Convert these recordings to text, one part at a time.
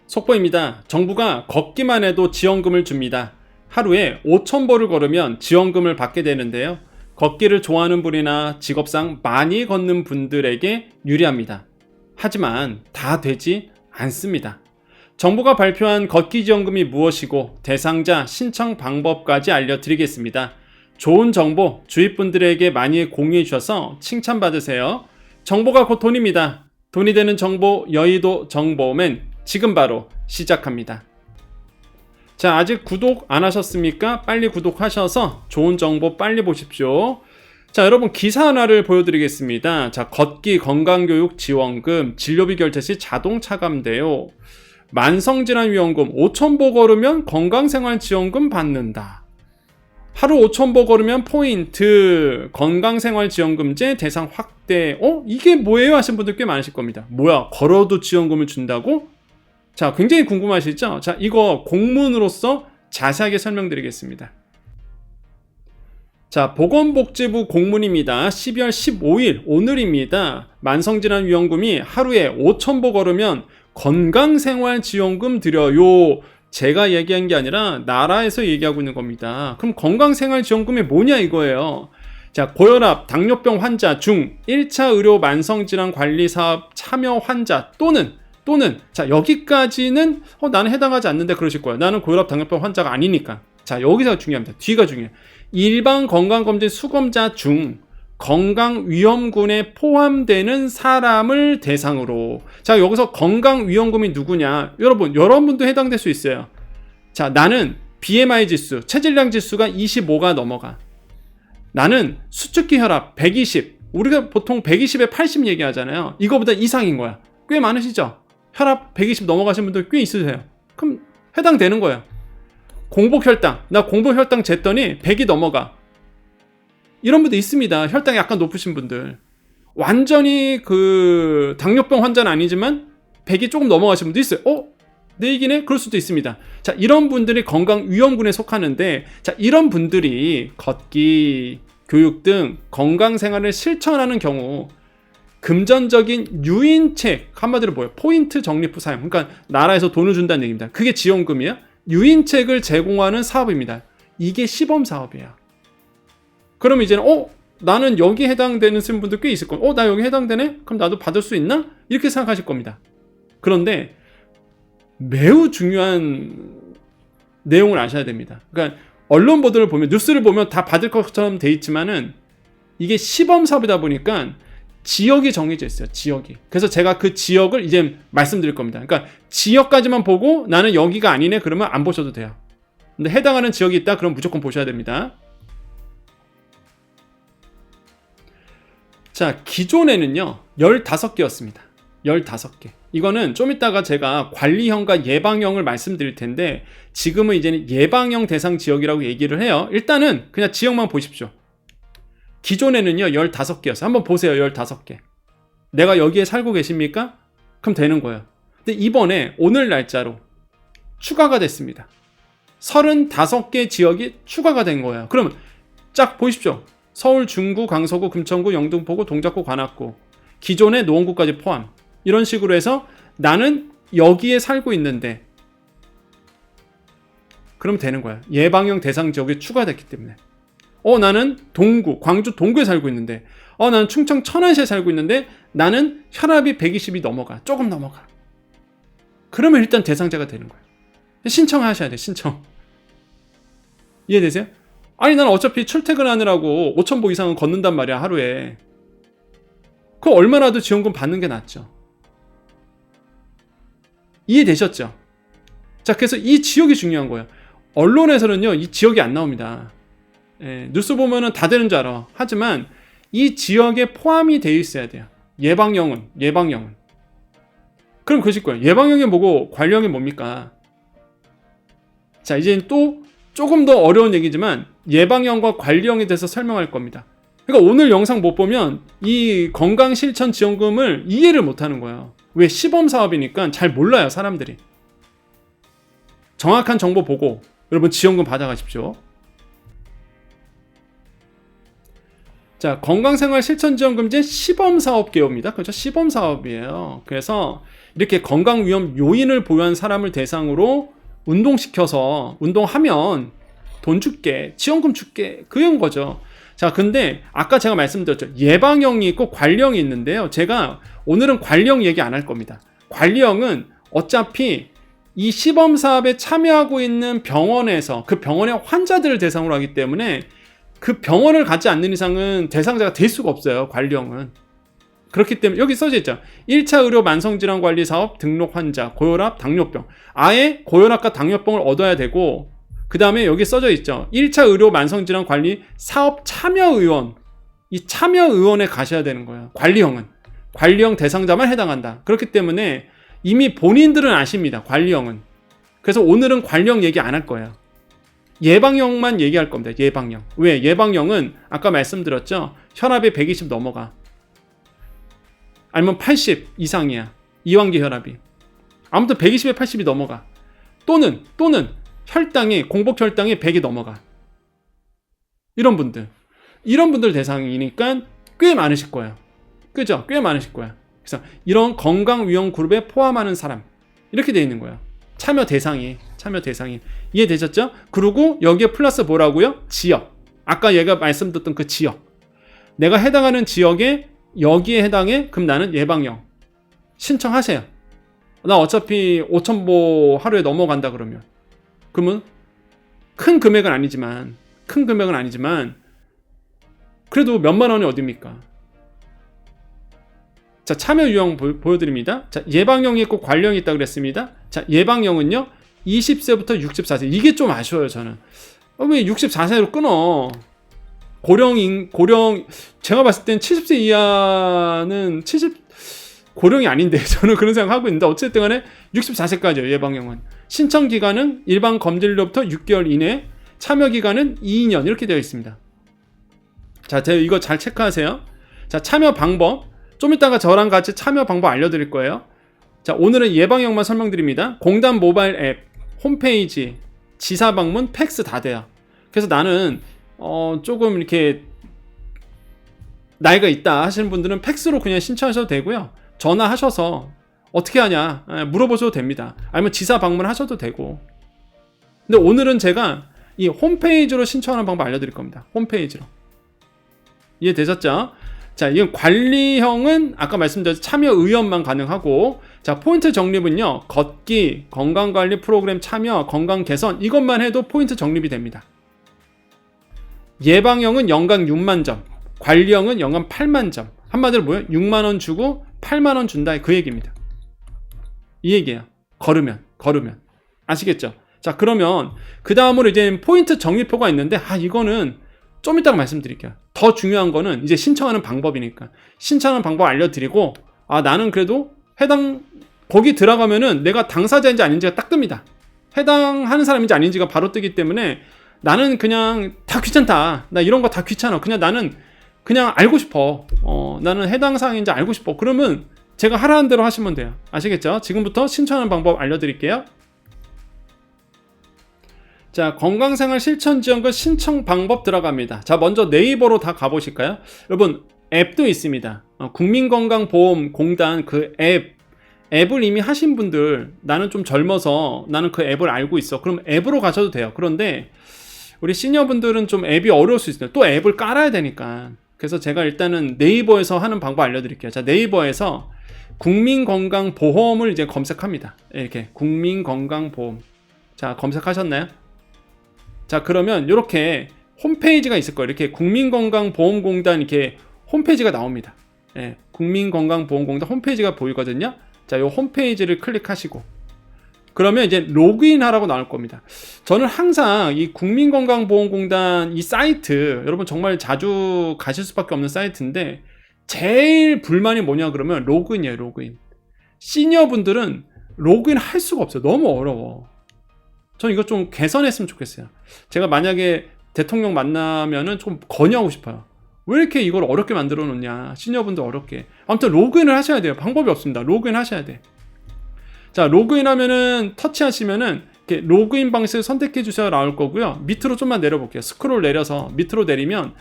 속보입니다. 정부가 걷기만 해도 지원금을 줍니다. 하루에 5,000보를 걸으면 지원금을 받게 되는데요. 걷기를 좋아하는 분이나 직업상 많이 걷는 분들에게 유리합니다. 하지만 다 되지 않습니다. 정부가 발표한 걷기 지원금이 무엇이고 대상자 신청 방법까지 알려드리겠습니다. 좋은 정보 주위 분들에게 많이 공유해 주셔서 칭찬받으세요. 정보가 곧 돈입니다. 돈이 되는 정보 여의도 정보맨 지금 바로 시작합니다. 자, 아직 구독 안 하셨습니까? 빨리 구독하셔서 좋은 정보 빨리 보십시오. 자, 여러분 기사 하나를 보여드리겠습니다. 자, 걷기 건강교육 지원금 진료비 결제 시 자동 차감돼요. 만성질환위험금 5,000보 걸으면 건강생활지원금 받는다. 하루 5,000보 걸으면 포인트 건강생활지원금제 대상 확대. 이게 뭐예요? 하신 분들 꽤 많으실 겁니다. 뭐야, 걸어도 지원금을 준다고? 자, 굉장히 궁금하시죠? 자, 이거 공문으로서 자세하게 설명드리겠습니다. 자, 보건복지부 공문입니다. 12월 15일 오늘입니다. 만성질환위험금이 하루에 5,000보 걸으면 건강생활지원금 드려요. 제가 얘기한 게 아니라 나라에서 얘기하고 있는 겁니다. 그럼 건강생활지원금이 뭐냐 이거예요. 자, 고혈압, 당뇨병 환자 중 1차 의료 만성질환 관리 사업 참여 환자 또는 자, 여기까지는 나는 해당하지 않는데 그러실 거예요. 나는 고혈압, 당뇨병 환자가 아니니까. 자, 여기서 중요합니다. 뒤가 중요해요. 일반 건강검진 수검자 중 건강위험군에 포함되는 사람을 대상으로. 자, 여기서 건강위험군이 누구냐? 여러분도 해당될 수 있어요. 자, 나는 BMI 지수, 체질량 지수가 25가 넘어가. 나는 수축기 혈압 120. 우리가 보통 120에 80 얘기하잖아요. 이거보다 이상인 거야. 꽤 많으시죠? 혈압 120 넘어가신 분들 꽤 있으세요. 그럼 해당되는 거예요. 공복혈당, 나 공복혈당 쟀더니 100이 넘어가. 이런 분도 있습니다. 혈당이 약간 높으신 분들. 완전히 당뇨병 환자는 아니지만 100이 조금 넘어가신 분도 있어요. 내 얘기네? 그럴 수도 있습니다. 자, 이런 분들이 건강위험군에 속하는데, 자, 이런 분들이 걷기, 교육 등 건강생활을 실천하는 경우 금전적인 유인책, 한마디로 뭐예요? 포인트 적립후 사용. 그러니까 나라에서 돈을 준다는 얘기입니다. 그게 지원금이야? 유인책을 제공하는 사업입니다. 이게 시범사업이에요. 그럼 이제는 나는 여기 해당되는 분들 꽤 있을 거예요. 나 여기 해당되네? 그럼 나도 받을 수 있나? 이렇게 생각하실 겁니다. 그런데 매우 중요한 내용을 아셔야 됩니다. 그러니까 언론 보도를 보면, 뉴스를 보면 다 받을 것처럼 돼 있지만은 이게 시범사업이다 보니까 지역이 정해져 있어요. 지역이. 그래서 제가 그 지역을 이제 말씀드릴 겁니다. 그러니까 지역까지만 보고 나는 여기가 아니네 그러면 안 보셔도 돼요. 근데 해당하는 지역이 있다 그럼 무조건 보셔야 됩니다. 자, 기존에는요 15개였습니다. 15개. 이거는 좀 이따가 제가 관리형과 예방형을 말씀드릴 텐데 지금은 이제는 예방형 대상 지역이라고 얘기를 해요. 일단은 그냥 지역만 보십시오. 기존에는요 15개였어요. 한번 보세요. 15개. 내가 여기에 살고 계십니까? 그럼 되는 거예요. 근데 이번에 오늘 날짜로 추가가 됐습니다. 35개 지역이 추가가 된 거예요. 그러면 쫙 보십시오. 서울, 중구, 강서구, 금천구, 영등포구, 동작구, 관악구, 기존의 노원구까지 포함. 이런 식으로 해서 나는 여기에 살고 있는데 그러면 되는 거야. 예방형 대상 지역이 추가됐기 때문에. 나는 동구, 광주 동구에 살고 있는데 나는 충청 천안시에 살고 있는데 나는 혈압이 120이 넘어가. 조금 넘어가. 그러면 일단 대상자가 되는 거야. 신청하셔야 돼. 신청. 이해되세요? 아니 난 어차피 출퇴근하느라고 5,000보 이상은 걷는단 말이야 하루에. 그거 얼마나도 지원금 받는 게 낫죠. 이해되셨죠? 자, 그래서 이 지역이 중요한 거예요. 언론에서는요 이 지역이 안 나옵니다. 뉴스 보면은 다 되는 줄 알아. 하지만 이 지역에 포함이 되어 있어야 돼요. 예방형은. 그럼 그러실 거예요. 예방형이 뭐고 관리형이 뭡니까? 자, 이제 또 조금 더 어려운 얘기지만 예방형과 관리형에 대해서 설명할 겁니다. 그러니까 오늘 영상 못 보면 이 건강실천지원금을 이해를 못하는 거예요. 왜? 시범사업이니까 잘 몰라요 사람들이. 정확한 정보 보고 여러분 지원금 받아가십시오. 자, 건강생활실천지원금제 시범사업 개요입니다. 그렇죠? 시범사업이에요. 그래서 이렇게 건강위험 요인을 보유한 사람을 대상으로 운동시켜서 운동하면 돈 줄게, 지원금 줄게, 그런 거죠. 자, 근데 아까 제가 말씀드렸죠. 예방형이 있고 관리형이 있는데요. 제가 오늘은 관리형 얘기 안 할 겁니다. 관리형은 어차피 이 시범사업에 참여하고 있는 병원에서 그 병원의 환자들을 대상으로 하기 때문에 그 병원을 가지 않는 이상은 대상자가 될 수가 없어요. 관리형은. 그렇기 때문에 여기 써져 있죠. 1차 의료 만성질환관리사업 등록 환자, 고혈압, 당뇨병. 아예 고혈압과 당뇨병을 얻어야 되고, 그 다음에 여기 써져 있죠. 1차 의료 만성질환관리 사업 참여의원. 이 참여의원에 가셔야 되는 거예요. 관리형은. 관리형 대상자만 해당한다. 그렇기 때문에 이미 본인들은 아십니다. 관리형은. 그래서 오늘은 관리형 얘기 안 할 거예요. 예방형만 얘기할 겁니다. 예방형. 왜? 예방형은 아까 말씀드렸죠. 혈압이 120 넘어가. 아니면 80 이상이야. 이완기 혈압이. 아무튼 120에 80이 넘어가. 또는 혈당이 공복 혈당이 100이 넘어가. 이런 분들 대상이니까 꽤 많으실 거예요. 그죠? 꽤 많으실 거야. 그래서 이런 건강 위험 그룹에 포함하는 사람 이렇게 돼 있는 거예요. 참여 대상이 이해되셨죠? 그리고 여기에 플러스 뭐라고요? 지역. 아까 얘가 말씀드렸던 그 지역. 내가 해당하는 지역에 여기에 해당해. 그럼 나는 예방형 신청하세요. 나 어차피 5,000보 하루에 넘어간다 그러면 큰 금액은 아니지만 그래도 몇만 원이 어딥니까? 자, 참여 유형 보여드립니다. 자, 예방형이 있고 관리형이 있다고 그랬습니다. 자, 예방형은요 20세부터 64세. 이게 좀 아쉬워요. 저는 왜 64세로 끊어? 고령 제가 봤을 땐 70세 이하는 고령이 아닌데 저는 그런 생각하고 있는데 어쨌든 간에 64세까지요. 예방형은 신청 기간은 일반 검진료부터 6개월 이내, 참여 기간은 2년 이렇게 되어 있습니다. 자, 제가 이거 잘 체크하세요. 자, 참여 방법 좀 이따가 저랑 같이 참여 방법 알려드릴 거예요. 자, 오늘은 예방형만 설명드립니다. 공단 모바일 앱, 홈페이지, 지사 방문, 팩스 다 돼요. 그래서 나는 조금 이렇게 나이가 있다 하시는 분들은 팩스로 그냥 신청하셔도 되고요. 전화하셔서 어떻게 하냐 물어보셔도 됩니다. 아니면 지사 방문하셔도 되고. 근데 오늘은 제가 이 홈페이지로 신청하는 방법 알려드릴 겁니다. 홈페이지로. 이해되셨죠? 자, 이건 관리형은 아까 말씀드린 참여 의원만 가능하고, 자, 포인트 적립은요, 걷기, 건강관리 프로그램 참여, 건강 개선, 이것만 해도 포인트 적립이 됩니다. 예방형은 연간 6만 점, 관리형은 연간 8만 점. 한마디로 뭐예요? 6만 원 주고 8만 원 준다. 그 얘기입니다. 이 얘기예요. 걸으면. 아시겠죠? 자, 그러면 그 다음으로 이제 포인트 적립표가 있는데, 이거는 좀 이따가 말씀드릴게요. 더 중요한 거는 이제 신청하는 방법이니까. 신청하는 방법 알려드리고, 나는 그래도 거기 들어가면은 내가 당사자인지 아닌지가 딱 뜹니다. 해당하는 사람인지 아닌지가 바로 뜨기 때문에 나는 그냥 다 귀찮다. 나 이런 거 다 귀찮아. 나는 그냥 알고 싶어. 나는 해당 사항인지 알고 싶어. 그러면 제가 하라는 대로 하시면 돼요. 아시겠죠? 지금부터 신청하는 방법 알려드릴게요. 자, 건강생활 실천지원금 신청 방법 들어갑니다. 자, 먼저 네이버로 다 가보실까요? 여러분, 앱도 있습니다. 국민건강보험공단 그 앱을 이미 하신 분들, 나는 좀 젊어서 나는 그 앱을 알고 있어. 그럼 앱으로 가셔도 돼요. 그런데 우리 시니어분들은 좀 앱이 어려울 수 있어요. 또 앱을 깔아야 되니까. 그래서 제가 일단은 네이버에서 하는 방법 알려드릴게요. 자, 네이버에서 국민건강보험을 이제 검색합니다. 이렇게 국민건강보험. 자, 검색하셨나요? 자, 그러면 이렇게 홈페이지가 있을 거예요. 이렇게 국민건강보험공단 이렇게 홈페이지가 나옵니다. 국민건강보험공단 홈페이지가 보이거든요. 자, 이 홈페이지를 클릭하시고 그러면 이제 로그인 하라고 나올 겁니다. 저는 항상 이 국민건강보험공단 이 사이트, 여러분 정말 자주 가실 수밖에 없는 사이트인데 제일 불만이 뭐냐 그러면 로그인이에요. 로그인. 시니어분들은 로그인 할 수가 없어요. 너무 어려워. 전 이거 좀 개선했으면 좋겠어요. 제가 만약에 대통령 만나면은 좀 건의하고 싶어요. 왜 이렇게 이걸 어렵게 만들어 놓냐. 시니어분들 어렵게. 아무튼 로그인을 하셔야 돼요. 방법이 없습니다. 로그인 하셔야 돼. 자, 로그인 하면은 터치하시면은 이렇게 로그인 방식을 선택해 주셔야 나올 거고요. 밑으로 좀만 내려볼게요. 스크롤 내려서 밑으로 내리면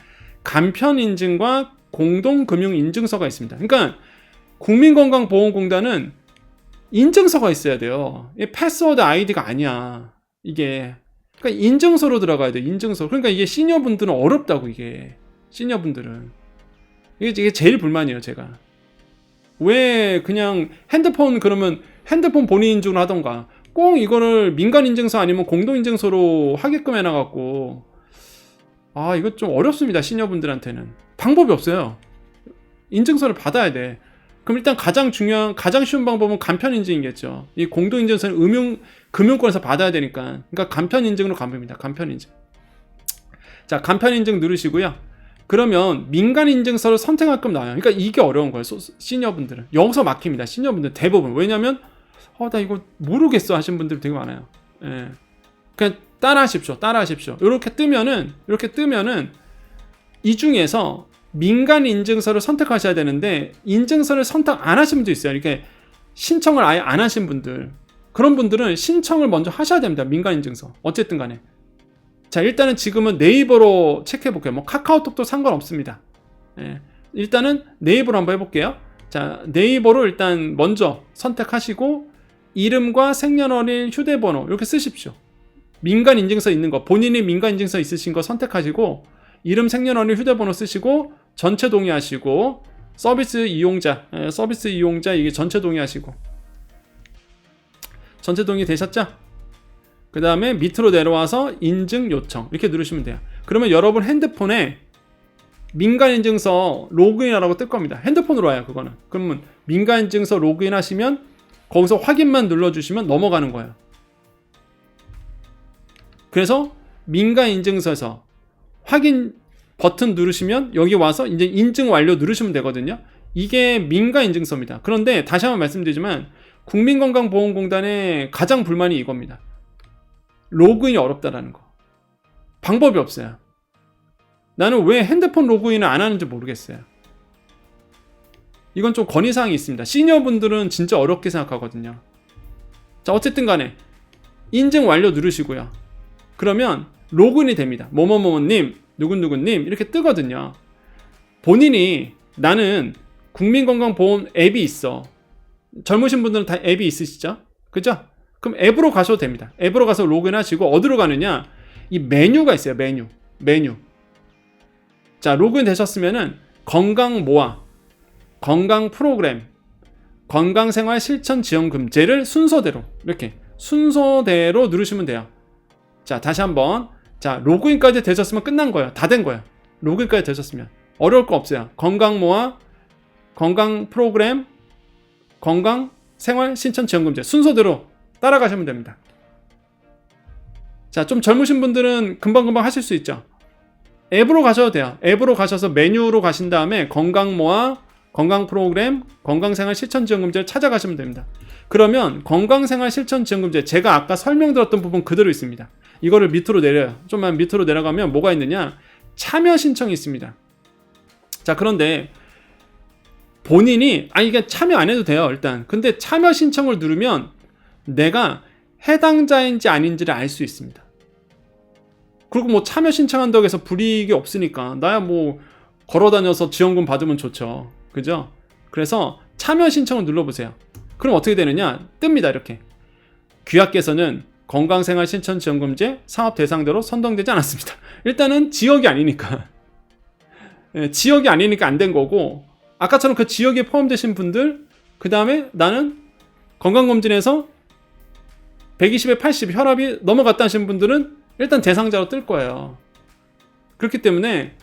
간편 인증과 공동금융 인증서가 있습니다. 그러니까 국민건강보험공단은 인증서가 있어야 돼요. 이게 패스워드 아이디가 아니야. 이게 그러니까 인증서로 들어가야 돼. 인증서. 그러니까 이게 시니어분들은 어렵다고. 이게 시니어분들은 이게 제일 불만이에요. 제가 왜 그냥 핸드폰 그러면 핸드폰 본인 인증을 하던가 꼭 이거를 민간 인증서 아니면 공동 인증서로 하게끔 해놔갖고 이거 좀 어렵습니다. 시니어분들한테는 방법이 없어요. 인증서를 받아야 돼. 그럼 일단 가장 쉬운 방법은 간편 인증이겠죠. 이 공동 인증서는 금융권에서 받아야 되니까. 그러니까 간편 인증으로 가면 됩니다. 간편 인증. 자, 간편 인증 누르시고요. 그러면 민간 인증서를 선택할끔 나와요. 그러니까 이게 어려운 거예요. 시니어분들은. 여기서 막힙니다. 시니어분들 대부분. 왜냐면 나 이거 모르겠어 하신 분들이 되게 많아요. 예. 그냥 따라하십시오. 이렇게 뜨면은 이 중에서 민간 인증서를 선택하셔야 되는데 인증서를 선택 안 하신 분도 있어요. 이렇게 신청을 아예 안 하신 분들, 그런 분들은 신청을 먼저 하셔야 됩니다. 민간 인증서. 어쨌든 간에. 자, 일단은 지금은 네이버로 체크해 볼게요. 뭐 카카오톡도 상관없습니다. 예. 일단은 네이버로 한번 해볼게요. 자, 네이버로 일단 먼저 선택하시고 이름과 생년월일, 휴대번호 이렇게 쓰십시오. 민간 인증서 있는 거, 본인이 민간 인증서 있으신 거 선택하시고 이름, 생년월일, 휴대번호 쓰시고 전체 동의하시고 서비스 이용자 이게 전체 동의하시고 전체 동의 되셨죠? 그 다음에 밑으로 내려와서 인증 요청 이렇게 누르시면 돼요. 그러면 여러분 핸드폰에 민간 인증서 로그인하라고 뜰 겁니다. 핸드폰으로 와요. 그거는. 그러면 민간 인증서 로그인 하시면 거기서 확인만 눌러주시면 넘어가는 거예요. 그래서 민간 인증서에서 확인 버튼 누르시면 여기 와서 이제 인증 완료 누르시면 되거든요. 이게 민간 인증서입니다. 그런데 다시 한번 말씀드리지만 국민건강보험공단의 가장 불만이 이겁니다. 로그인이 어렵다라는 거. 방법이 없어요. 나는 왜 핸드폰 로그인을 안 하는지 모르겠어요. 이건 좀 건의사항이 있습니다. 시니어분들은 진짜 어렵게 생각하거든요. 자, 어쨌든 간에 인증 완료 누르시고요. 그러면 로그인이 됩니다. 뭐뭐뭐님, 누군누군님 이렇게 뜨거든요. 본인이 나는 국민건강보험 앱이 있어. 젊으신 분들은 다 앱이 있으시죠? 그죠? 그럼 앱으로 가셔도 됩니다. 앱으로 가서 로그인 하시고 어디로 가느냐? 이 메뉴가 있어요. 메뉴. 자, 로그인 되셨으면은 건강모아, 건강프로그램, 건강생활실천지원금제를 순서대로 이렇게 순서대로 누르시면 돼요. 자, 다시 한번. 자, 로그인까지 되셨으면 끝난 거예요. 다 된 거예요. 로그인까지 되셨으면 어려울 거 없어요. 건강모아, 건강프로그램, 건강생활실천지원금제 순서대로 따라가시면 됩니다. 자, 좀 젊으신 분들은 금방금방 하실 수 있죠. 앱으로 가셔도 돼요. 앱으로 가셔서 메뉴로 가신 다음에 건강모아, 건강프로그램, 건강생활실천지원금제를 찾아가시면 됩니다. 그러면 건강생활실천지원금제 제가 아까 설명드렸던 부분 그대로 있습니다. 이거를 밑으로 내려요. 좀만 밑으로 내려가면 뭐가 있느냐? 참여 신청이 있습니다. 자, 그런데 본인이 이게 참여 안 해도 돼요. 일단. 근데 참여 신청을 누르면 내가 해당자인지 아닌지를 알 수 있습니다. 그리고 뭐 참여 신청한다고 해서 불이익이 없으니까 나야 뭐 걸어다녀서 지원금 받으면 좋죠. 그죠? 그래서 참여 신청을 눌러보세요. 그럼 어떻게 되느냐? 뜹니다. 이렇게. 귀하께서는 건강생활실천지원금제 사업 대상자로 선정되지 않았습니다. 일단은 지역이 아니니까. 지역이 아니니까 안 된 거고, 아까처럼 그 지역에 포함되신 분들, 그 다음에 나는 건강검진에서 120에 80 혈압이 넘어갔다 하신 분들은 일단 대상자로 뜰 거예요. 그렇기 때문에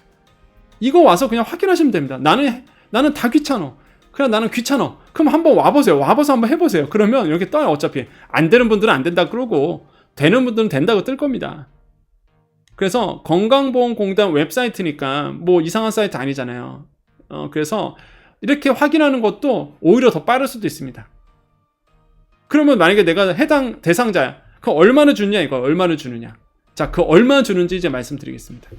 이거 와서 그냥 확인하시면 됩니다. 나는 다 귀찮아. 그냥 나는 귀찮아. 그럼 한번 와보세요. 와봐서 한번 해보세요. 그러면 이렇게 떠요. 어차피 안 되는 분들은 안 된다 그러고 되는 분들은 된다고 뜰 겁니다. 그래서 건강보험공단 웹사이트니까 뭐 이상한 사이트 아니잖아요. 그래서 이렇게 확인하는 것도 오히려 더 빠를 수도 있습니다. 그러면 만약에 내가 해당 대상자야. 그럼 얼마나 주느냐 이거. 얼마나 주느냐. 자, 그 얼마나 주는지 이제 말씀드리겠습니다.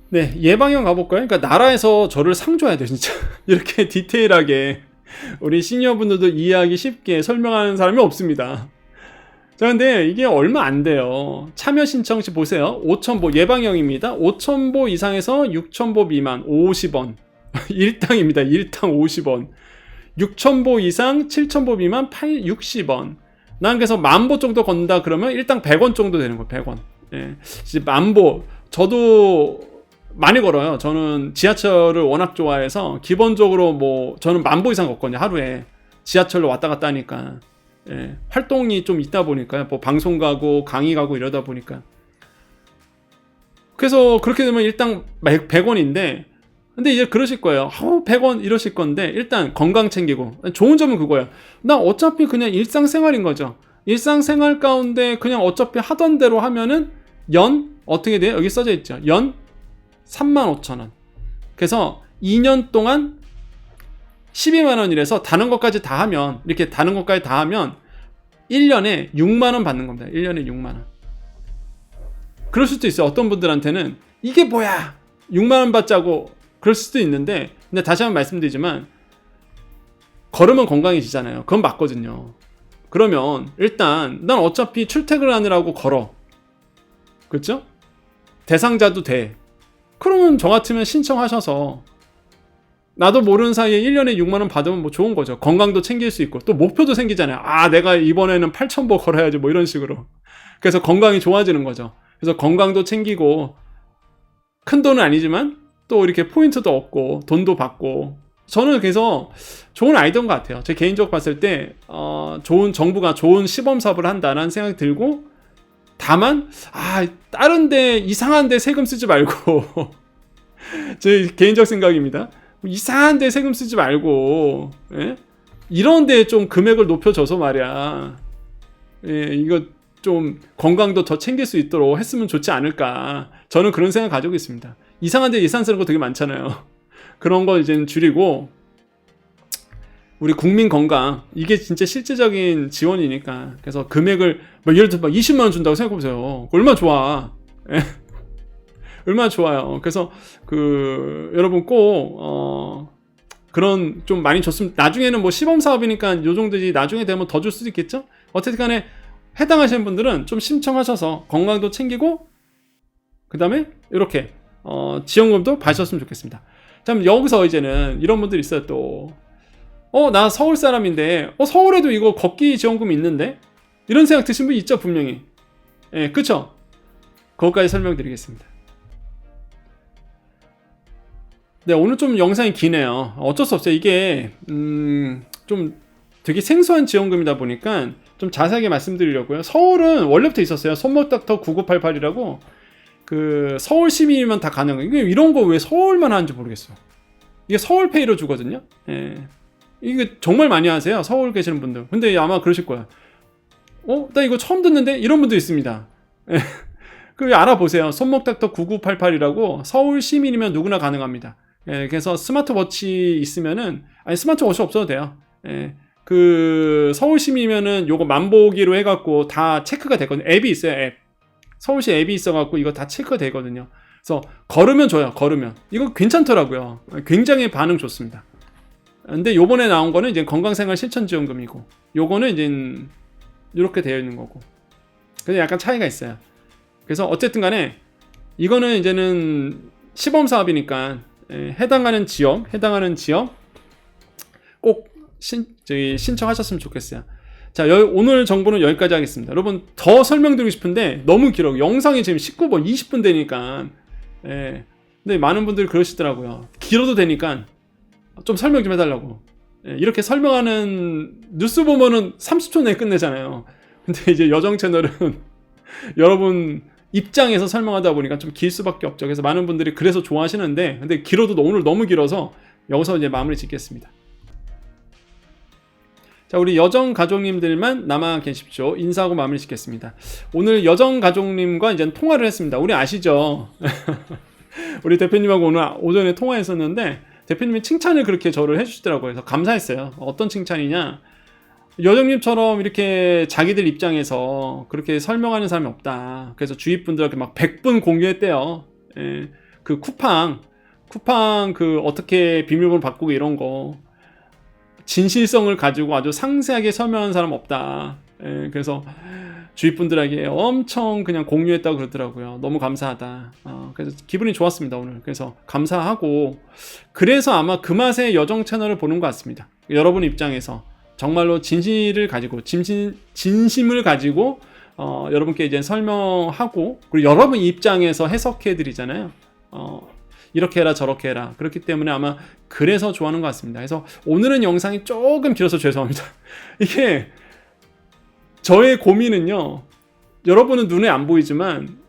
네, 예방형 가볼까요? 그러니까 나라에서 저를 상 줘야 돼요, 진짜. 이렇게 디테일하게 우리 시니어분들도 이해하기 쉽게 설명하는 사람이 없습니다. 자, 근데 이게 얼마 안 돼요. 참여 신청 시 보세요. 5,000보 예방형입니다. 5,000보 이상에서 6,000보 미만 50원. 1당입니다. 1당 50원. 6,000보 이상 7,000보 미만 60원. 난 그래서 10,000보 정도 건다 그러면 일당 100원 정도 되는 거예요. 100원. 예. 이제 10,000보. 저도 많이 걸어요. 저는 지하철을 워낙 좋아해서 기본적으로 뭐 저는 10,000보 이상 걷거든요. 하루에. 지하철로 왔다 갔다 하니까. 예. 활동이 좀 있다 보니까요. 뭐 방송 가고 강의 가고 이러다 보니까. 그래서 그렇게 되면 일당 100원인데 근데 이제 그러실 거예요. 100원 이러실 건데 일단 건강 챙기고 좋은 점은 그거예요. 나 어차피 그냥 일상생활인 거죠. 일상생활 가운데 그냥 어차피 하던 대로 하면은 연 어떻게 돼요? 여기 써져 있죠. 연 35,000원. 그래서 2년 동안 12만 원이라서 다른 것까지 다 하면 이렇게 다른 것까지 다 하면 1년에 6만 원 받는 겁니다. 1년에 6만 원. 그럴 수도 있어요. 어떤 분들한테는 이게 뭐야? 6만 원 받자고 그럴 수도 있는데 근데 다시 한번 말씀드리지만 걸으면 건강해지잖아요. 그건 맞거든요. 그러면 일단 난 어차피 출퇴근하느라고 걸어. 그렇죠? 대상자도 돼. 그러면 저 같으면 신청하셔서 나도 모르는 사이에 1년에 6만 원 받으면 뭐 좋은 거죠. 건강도 챙길 수 있고 또 목표도 생기잖아요. 아, 내가 이번에는 8,000보 걸어야지 뭐 이런 식으로. 그래서 건강이 좋아지는 거죠. 그래서 건강도 챙기고 큰 돈은 아니지만 또 이렇게 포인트도 얻고 돈도 받고 저는 그래서 좋은 아이디어인 것 같아요. 제 개인적으로 봤을 때 좋은 정부가 좋은 시범 사업을 한다는 생각이 들고 다만 다른 데 이상한 데 세금 쓰지 말고 제 개인적 생각입니다. 이상한 데 세금 쓰지 말고 예? 이런 데 좀 금액을 높여줘서 말이야 예, 이거 좀 건강도 더 챙길 수 있도록 했으면 좋지 않을까. 저는 그런 생각 가지고 있습니다. 이상한 데 예산 쓰는 거 되게 많잖아요. 그런 거 이제는 줄이고 우리 국민 건강 이게 진짜 실질적인 지원이니까 그래서 금액을 예를 들어 20만 원 준다고 생각해보세요. 얼마나 좋아. 예? 얼마나 좋아요. 그래서 여러분 꼭 그런 좀 많이 줬으면 나중에는 뭐 시범 사업이니까 요 정도지 나중에 되면 더 줄 수도 있겠죠. 어쨌든 간에 해당하시는 분들은 좀 신청하셔서 건강도 챙기고 그 다음에 이렇게 지원금도 받으셨으면 좋겠습니다. 자, 여기서 이제는 이런 분들이 있어요. 또 나 서울 사람인데 서울에도 이거 걷기 지원금이 있는데 이런 생각 드신 분 있죠 분명히. 예, 그쵸? 그것까지 설명드리겠습니다. 네, 오늘 좀 영상이 기네요. 어쩔 수 없어요. 이게 좀 되게 생소한 지원금이다 보니까 좀 자세하게 말씀드리려고요. 서울은 원래부터 있었어요. 손목닥터 9988이라고 서울 시민이면 다 가능해요. 이게 이런 거 왜 서울만 하는지 모르겠어요. 이게 서울페이로 주거든요. 예. 이게 정말 많이 하세요. 서울 계시는 분들. 근데 아마 그러실 거야. 나 이거 처음 듣는데? 이런 분도 있습니다. 예. 알아보세요. 손목닥터 9988이라고 서울 시민이면 누구나 가능합니다. 예. 그래서 스마트워치 있으면은 스마트워치 없어도 돼요. 예. 서울 시민이면은 요거 만보기로 해갖고 다 체크가 되거든요. 앱이 있어요. 앱. 서울시 앱이 있어갖고 이거 다 체크가 되거든요. 그래서 걸으면 줘요. 걸으면 이거 괜찮더라고요. 굉장히 반응 좋습니다. 근데 요번에 나온 거는 이제 건강생활 실천지원금이고 요거는 이제 이렇게 되어 있는 거고 근데 약간 차이가 있어요. 그래서 어쨌든 간에 이거는 이제는 시범 사업이니까 해당하는 지역 꼭 신청하셨으면 좋겠어요. 자, 오늘 정보는 여기까지 하겠습니다. 여러분 더 설명드리고 싶은데 너무 길어. 영상이 지금 19분, 20분 되니까 근데 많은 분들이 그러시더라고요. 길어도 되니까 좀 설명 좀 해달라고. 이렇게 설명하는 뉴스 보면은 30초 내에 끝내잖아요. 근데 이제 여정 채널은 여러분 입장에서 설명하다 보니까 좀 길 수밖에 없죠. 그래서 많은 분들이 그래서 좋아하시는데 근데 길어도 오늘 너무 길어서 여기서 이제 마무리 짓겠습니다. 자, 우리 여정 가족님들만 남아 계십시오. 인사하고 마무리 짓겠습니다. 오늘 여정 가족님과 이제 통화를 했습니다. 우리 아시죠? 우리 대표님하고 오늘 오전에 통화했었는데 대표님이 칭찬을 그렇게 저를 해주시더라고요. 그래서 감사했어요. 어떤 칭찬이냐? 여정님처럼 이렇게 자기들 입장에서 그렇게 설명하는 사람이 없다. 그래서 주위 분들한테 막 100분 공유했대요. 예, 쿠팡 어떻게 비밀번호 바꾸고 이런 거 진실성을 가지고 아주 상세하게 설명하는 사람 없다. 예, 그래서 주위 분들에게 엄청 그냥 공유했다고 그러더라고요. 너무 감사하다. 그래서 기분이 좋았습니다, 오늘. 그래서 감사하고, 그래서 아마 그 맛의 여정 채널을 보는 것 같습니다. 여러분 입장에서 정말로 진실을 가지고, 진심을 가지고 여러분께 이제 설명하고, 그리고 여러분 입장에서 해석해 드리잖아요. 이렇게 해라 저렇게 해라. 그렇기 때문에 아마 그래서 좋아하는 것 같습니다. 그래서 오늘은 영상이 조금 길어서 죄송합니다. 이게 저의 고민은요, 여러분은 눈에 안 보이지만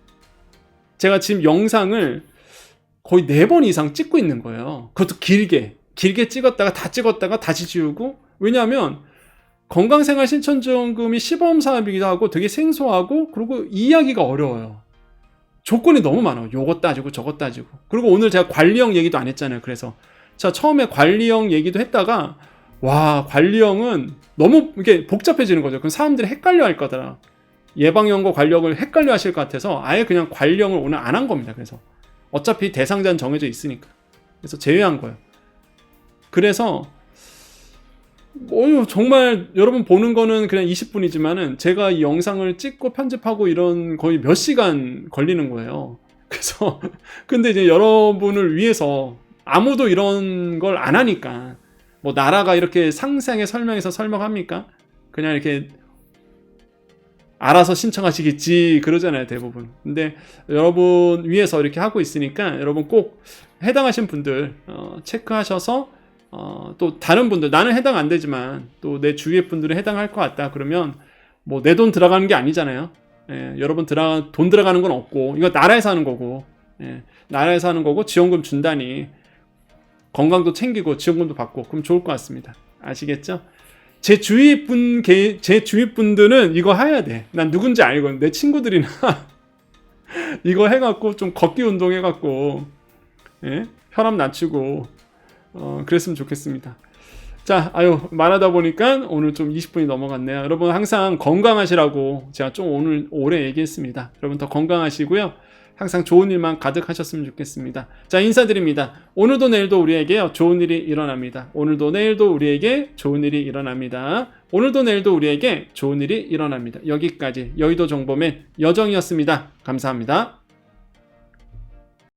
제가 지금 영상을 거의 4번 이상 찍고 있는 거예요. 그것도 길게 찍었다가 다 찍었다가 다시 지우고. 왜냐하면 건강생활신천지원금이 시범 사업이기도 하고 되게 생소하고, 그리고 이해하기가 어려워요. 조건이 너무 많아요. 요거 따지고 저거 따지고. 그리고 오늘 제가 관리형 얘기도 안 했잖아요. 그래서 자, 처음에 관리형 얘기도 했다가, 와, 관리형은 너무 이게 복잡해지는 거죠. 그럼 사람들이 헷갈려 할 거더라. 예방형과 관리형을 헷갈려 하실 것 같아서 아예 그냥 관리형을 오늘 안 한 겁니다. 그래서 어차피 대상자는 정해져 있으니까. 그래서 제외한 거예요. 그래서 정말 여러분 보는 거는 그냥 20분이지만은 제가 이 영상을 찍고 편집하고 이런 거의 몇 시간 걸리는 거예요. 그래서 근데 이제 여러분을 위해서 아무도 이런 걸 안 하니까, 뭐 나라가 이렇게 상세하게 설명해서 설명합니까? 그냥 이렇게 알아서 신청하시겠지 그러잖아요, 대부분. 근데 여러분 위해서 이렇게 하고 있으니까 여러분 꼭 해당하신 분들 체크하셔서 또 다른 분들, 나는 해당 안 되지만 또 내 주위의 분들은 해당할 것 같다 그러면, 뭐 내 돈 들어가는 게 아니잖아요. 여러분 돈 들어가는 건 없고, 이거 나라에서 하는 거고, 나라에서 하는 거고, 지원금 준다니 건강도 챙기고 지원금도 받고 그럼 좋을 것 같습니다. 아시겠죠? 제 주위 분들은 이거 해야 돼. 난 누군지 알거든. 내 친구들이나 이거 해갖고 좀 걷기 운동 해갖고 혈압 낮추고 그랬으면 좋겠습니다. 자, 말하다 보니까 오늘 좀 20분이 넘어갔네요. 여러분 항상 건강하시라고 제가 좀 오늘 오래 얘기했습니다. 여러분 더 건강하시고요. 항상 좋은 일만 가득하셨으면 좋겠습니다. 자, 인사드립니다. 오늘도 내일도 우리에게 좋은 일이 일어납니다. 오늘도 내일도 우리에게 좋은 일이 일어납니다. 오늘도 내일도 우리에게 좋은 일이 일어납니다. 여기까지 여의도 정보맨 여정이었습니다. 감사합니다.